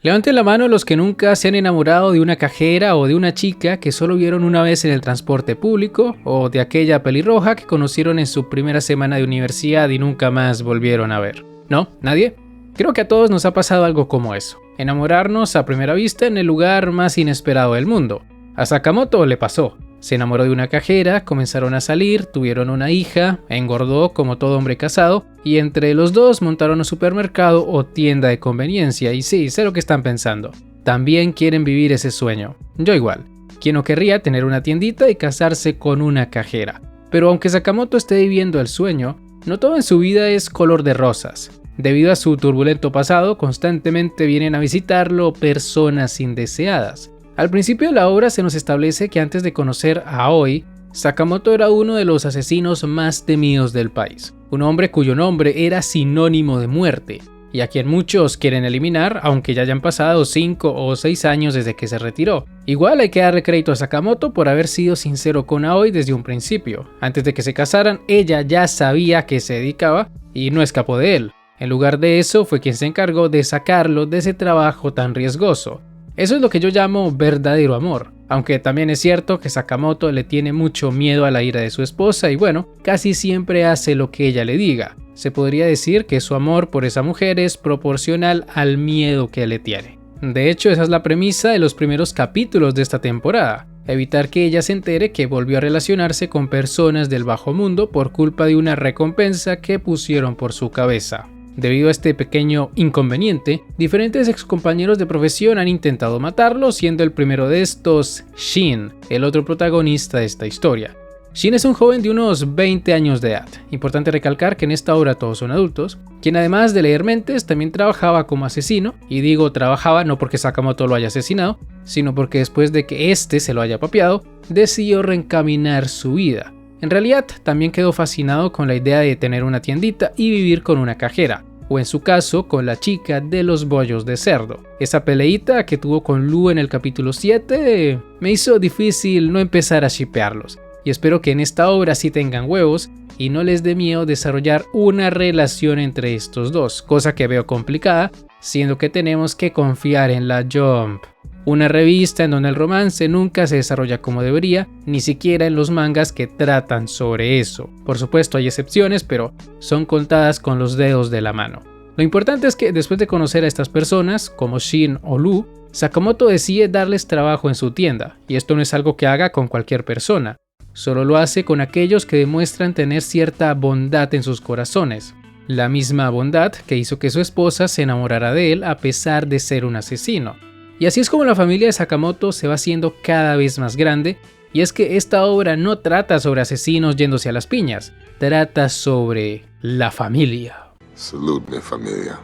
Levanten la mano los que nunca se han enamorado de una cajera o de una chica que solo vieron una vez en el transporte público, o de aquella pelirroja que conocieron en su primera semana de universidad y nunca más volvieron a ver. ¿No? ¿Nadie? Creo que a todos nos ha pasado algo como eso. Enamorarnos a primera vista en el lugar más inesperado del mundo. A Sakamoto le pasó. Se enamoró de una cajera, comenzaron a salir, tuvieron una hija, engordó como todo hombre casado, y entre los dos montaron un supermercado o tienda de conveniencia. Y sí, sé lo que están pensando. También quieren vivir ese sueño. Yo igual. ¿Quién no querría tener una tiendita y casarse con una cajera? Pero aunque Sakamoto esté viviendo el sueño, no todo en su vida es color de rosas. Debido a su turbulento pasado, constantemente vienen a visitarlo personas indeseadas. Al principio de la obra se nos establece que antes de conocer a Aoi, Sakamoto era uno de los asesinos más temidos del país. Un hombre cuyo nombre era sinónimo de muerte, y a quien muchos quieren eliminar, aunque ya hayan pasado 5 o 6 años desde que se retiró. Igual hay que darle crédito a Sakamoto por haber sido sincero con Aoi desde un principio. Antes de que se casaran, ella ya sabía a qué se dedicaba y no escapó de él. En lugar de eso, fue quien se encargó de sacarlo de ese trabajo tan riesgoso. Eso es lo que yo llamo verdadero amor, aunque también es cierto que Sakamoto le tiene mucho miedo a la ira de su esposa y bueno, casi siempre hace lo que ella le diga. Se podría decir que su amor por esa mujer es proporcional al miedo que le tiene. De hecho, esa es la premisa de los primeros capítulos de esta temporada, evitar que ella se entere que volvió a relacionarse con personas del bajo mundo por culpa de una recompensa que pusieron por su cabeza. Debido a este pequeño inconveniente, diferentes excompañeros de profesión han intentado matarlo, siendo el primero de estos Shin, el otro protagonista de esta historia. Shin es un joven de unos 20 años de edad. Importante recalcar que en esta obra todos son adultos, quien además de leer mentes también trabajaba como asesino, y digo trabajaba no porque Sakamoto lo haya asesinado, sino porque después de que éste se lo haya papeado, decidió reencaminar su vida. En realidad también quedó fascinado con la idea de tener una tiendita y vivir con una cajera, o en su caso con la chica de los bollos de cerdo. Esa peleita que tuvo con Lu en el capítulo 7 me hizo difícil no empezar a shippearlos, y espero que en esta obra sí tengan huevos y no les dé miedo desarrollar una relación entre estos dos, cosa que veo complicada, siendo que tenemos que confiar en la Jump. Una revista en donde el romance nunca se desarrolla como debería, ni siquiera en los mangas que tratan sobre eso. Por supuesto hay excepciones, pero son contadas con los dedos de la mano. Lo importante es que después de conocer a estas personas, como Shin o Lu, Sakamoto decide darles trabajo en su tienda, y esto no es algo que haga con cualquier persona. Solo lo hace con aquellos que demuestran tener cierta bondad en sus corazones. La misma bondad que hizo que su esposa se enamorara de él a pesar de ser un asesino. Y así es como la familia de Sakamoto se va haciendo cada vez más grande, y es que esta obra no trata sobre asesinos yéndose a las piñas, trata sobre la familia. Salud, mi familia.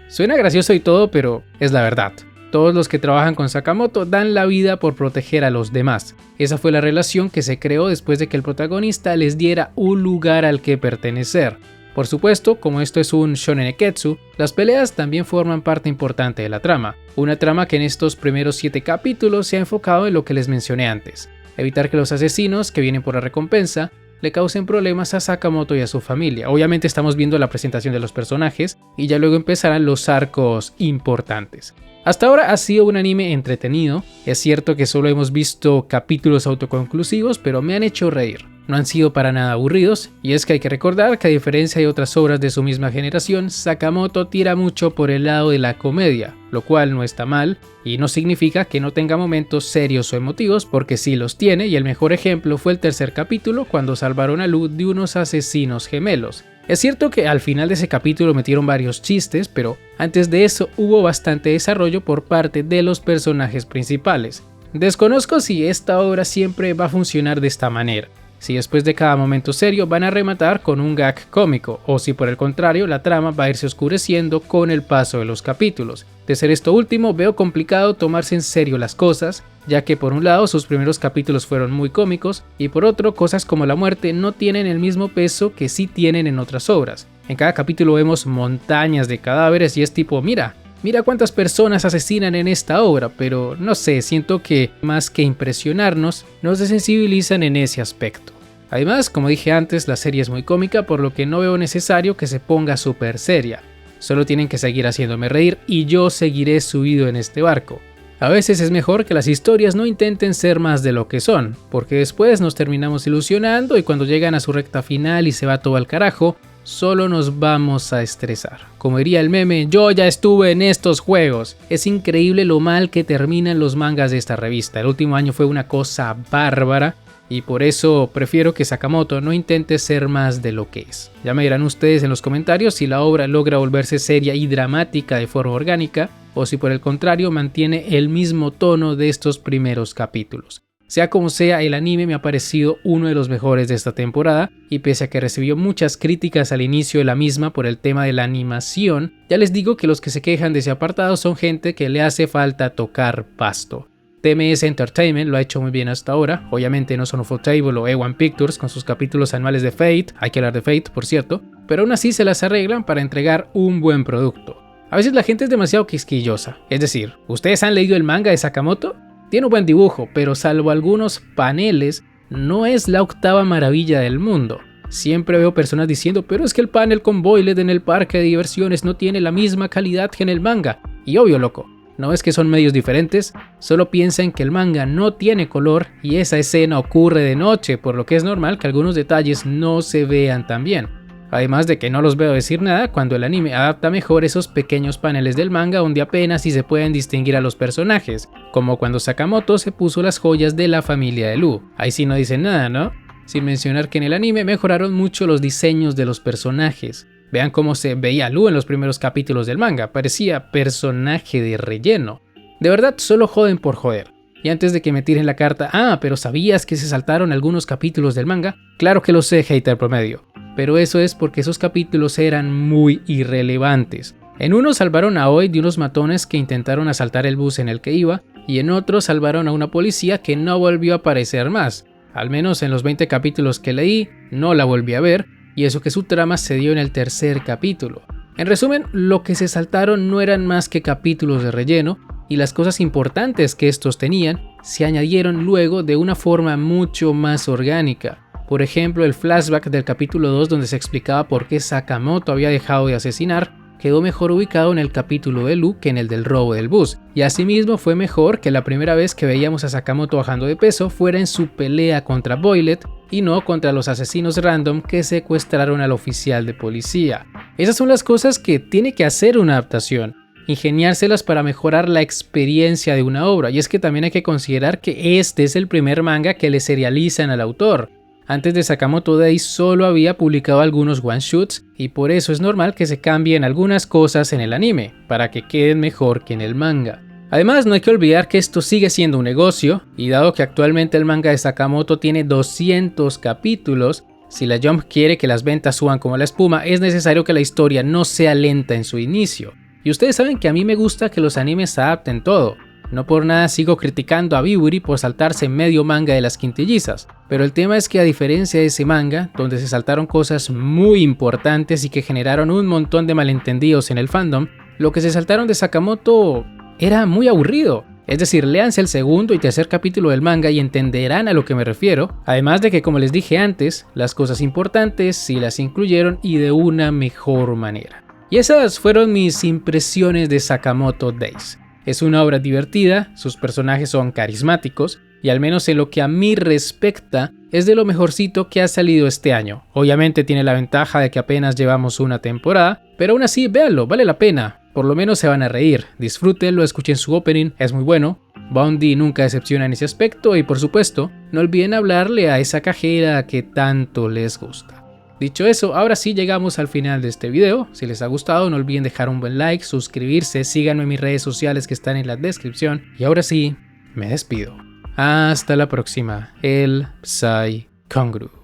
Suena gracioso y todo, pero es la verdad. Todos los que trabajan con Sakamoto dan la vida por proteger a los demás. Esa fue la relación que se creó después de que el protagonista les diera un lugar al que pertenecer. Por supuesto, como esto es un shonen neketsu, las peleas también forman parte importante de la trama. Una trama que en estos primeros 7 capítulos se ha enfocado en lo que les mencioné antes. Evitar que los asesinos que vienen por la recompensa le causen problemas a Sakamoto y a su familia. Obviamente estamos viendo la presentación de los personajes y ya luego empezarán los arcos importantes. Hasta ahora ha sido un anime entretenido. Es cierto que solo hemos visto capítulos autoconclusivos, pero me han hecho reír. No han sido para nada aburridos, y es que hay que recordar que a diferencia de otras obras de su misma generación, Sakamoto tira mucho por el lado de la comedia, lo cual no está mal, y no significa que no tenga momentos serios o emotivos, porque sí los tiene, y el mejor ejemplo fue el tercer capítulo cuando salvaron a Lu de unos asesinos gemelos. Es cierto que al final de ese capítulo metieron varios chistes, pero antes de eso hubo bastante desarrollo por parte de los personajes principales. Desconozco si esta obra siempre va a funcionar de esta manera. Si después de cada momento serio van a rematar con un gag cómico, o si por el contrario la trama va a irse oscureciendo con el paso de los capítulos. De ser esto último, veo complicado tomarse en serio las cosas, ya que por un lado sus primeros capítulos fueron muy cómicos, y por otro cosas como la muerte no tienen el mismo peso que sí tienen en otras obras. En cada capítulo vemos montañas de cadáveres y es tipo, mira cuántas personas asesinan en esta obra, pero no sé, siento que más que impresionarnos, nos desensibilizan en ese aspecto. Además, como dije antes, la serie es muy cómica, por lo que no veo necesario que se ponga súper seria. Solo tienen que seguir haciéndome reír y yo seguiré subido en este barco. A veces es mejor que las historias no intenten ser más de lo que son, porque después nos terminamos ilusionando y cuando llegan a su recta final y se va todo al carajo, solo nos vamos a estresar. Como diría el meme, yo ya estuve en estos juegos. Es increíble lo mal que terminan los mangas de esta revista. El último año fue una cosa bárbara y por eso prefiero que Sakamoto no intente ser más de lo que es. Ya me dirán ustedes en los comentarios si la obra logra volverse seria y dramática de forma orgánica o si por el contrario mantiene el mismo tono de estos primeros capítulos. Sea como sea, el anime me ha parecido uno de los mejores de esta temporada y pese a que recibió muchas críticas al inicio de la misma por el tema de la animación, ya les digo que los que se quejan de ese apartado son gente que le hace falta tocar pasto. TMS Entertainment lo ha hecho muy bien hasta ahora, obviamente no son Ufotable o A1 Pictures con sus capítulos anuales de Fate, hay que hablar de Fate por cierto, pero aún así se las arreglan para entregar un buen producto. A veces la gente es demasiado quisquillosa, es decir, ¿ustedes han leído el manga de Sakamoto? Tiene un buen dibujo, pero salvo algunos paneles, no es la octava maravilla del mundo. Siempre veo personas diciendo, pero es que el panel con Boilet en el parque de diversiones no tiene la misma calidad que en el manga. Y obvio, loco, no es que son medios diferentes, solo piensen que el manga no tiene color y esa escena ocurre de noche, por lo que es normal que algunos detalles no se vean tan bien. Además de que no los veo decir nada cuando el anime adapta mejor esos pequeños paneles del manga donde apenas si se pueden distinguir a los personajes, como cuando Sakamoto se puso las joyas de la familia de Lu. Ahí sí no dicen nada, ¿no? Sin mencionar que en el anime mejoraron mucho los diseños de los personajes. Vean cómo se veía Lu en los primeros capítulos del manga, parecía personaje de relleno. De verdad, solo joden por joder. Y antes de que me tiren la carta, pero ¿sabías que se saltaron algunos capítulos del manga? Claro que lo sé, hater promedio. Pero eso es porque esos capítulos eran muy irrelevantes. En uno salvaron a Aoi de unos matones que intentaron asaltar el bus en el que iba, y en otro salvaron a una policía que no volvió a aparecer más. Al menos en los 20 capítulos que leí, no la volví a ver, y eso que su trama se dio en el tercer capítulo. En resumen, lo que se saltaron no eran más que capítulos de relleno, y las cosas importantes que estos tenían se añadieron luego de una forma mucho más orgánica. Por ejemplo, el flashback del capítulo 2 donde se explicaba por qué Sakamoto había dejado de asesinar, quedó mejor ubicado en el capítulo de Lu que en el del robo del bus, y asimismo fue mejor que la primera vez que veíamos a Sakamoto bajando de peso fuera en su pelea contra Boilet y no contra los asesinos random que secuestraron al oficial de policía. Esas son las cosas que tiene que hacer una adaptación, ingeniárselas para mejorar la experiencia de una obra, y es que también hay que considerar que este es el primer manga que le serializan al autor. Antes de Sakamoto Days solo había publicado algunos one-shots y por eso es normal que se cambien algunas cosas en el anime, para que queden mejor que en el manga. Además, no hay que olvidar que esto sigue siendo un negocio, y dado que actualmente el manga de Sakamoto tiene 200 capítulos, si la Jump quiere que las ventas suban como la espuma, es necesario que la historia no sea lenta en su inicio. Y ustedes saben que a mí me gusta que los animes adapten todo. No por nada sigo criticando a Bibury por saltarse medio manga de las quintillizas, pero el tema es que a diferencia de ese manga, donde se saltaron cosas muy importantes y que generaron un montón de malentendidos en el fandom, lo que se saltaron de Sakamoto era muy aburrido. Es decir, léanse el segundo y tercer capítulo del manga y entenderán a lo que me refiero, además de que, como les dije antes, las cosas importantes sí las incluyeron y de una mejor manera. Y esas fueron mis impresiones de Sakamoto Days. Es una obra divertida, sus personajes son carismáticos y al menos en lo que a mí respecta es de lo mejorcito que ha salido este año. Obviamente tiene la ventaja de que apenas llevamos una temporada, pero aún así véanlo, vale la pena. Por lo menos se van a reír, disfrútenlo, escuchen su opening, es muy bueno. Boundy nunca decepciona en ese aspecto y por supuesto no olviden hablarle a esa cajera que tanto les gusta. Dicho eso, ahora sí llegamos al final de este video. Si les ha gustado no olviden dejar un buen like, suscribirse, síganme en mis redes sociales que están en la descripción. Y ahora sí, me despido. Hasta la próxima, el Psy Kongru.